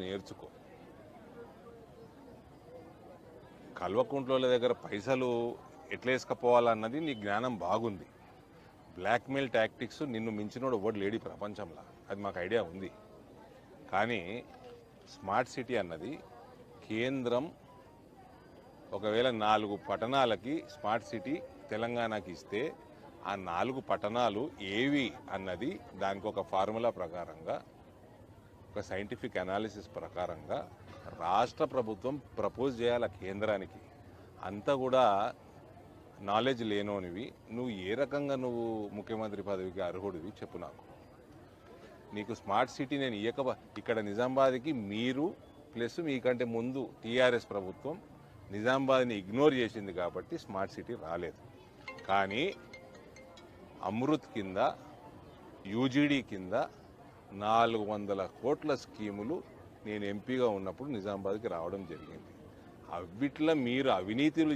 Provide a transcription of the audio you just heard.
నేర్చుకో. కల్వకుంట్ల దగ్గర పైసలు ఎట్లా వేసుకపోవాలన్నది నీ జ్ఞానం బాగుంది. బ్లాక్మెయిల్ టాక్టిక్స్ నిన్ను మించినోడు ఎవడు లేడీ ప్రపంచంలో, అది మాకు ఐడియా ఉంది. కానీ స్మార్ట్ సిటీ అన్నది కేంద్రం ఒకవేళ 4 పట్టణాలకి స్మార్ట్ సిటీ తెలంగాణకి ఇస్తే ఆ 4 పట్టణాలు ఏవి అన్నది దానికి ఒక ఫార్ములా ప్రకారంగా, ఒక సైంటిఫిక్ అనాలిసిస్ ప్రకారంగా రాష్ట్ర ప్రభుత్వం ప్రపోజ్ చేయాలి కేంద్రానికి. అంతా కూడా నాలెడ్జ్ లేనోనివి నువ్వు ఏ రకంగా నువ్వు ముఖ్యమంత్రి పదవికి అర్హుడివి చెప్పు నాకు. నీకు స్మార్ట్ సిటీ నేను ఇక్కడ నిజామాబాద్కి మీరు ప్లస్ మీకంటే ముందు టీఆర్ఎస్ ప్రభుత్వం నిజామాబాద్ని ఇగ్నోర్ చేసింది కాబట్టి స్మార్ట్ సిటీ రాలేదు. కానీ అమృత్ కింద, యూజీడీ కింద 400 కోట్ల స్కీములు నేను ఎంపీగా ఉన్నప్పుడు నిజామాబాద్కి రావడం జరిగింది. అవిట్ల మీరు అవినీతులు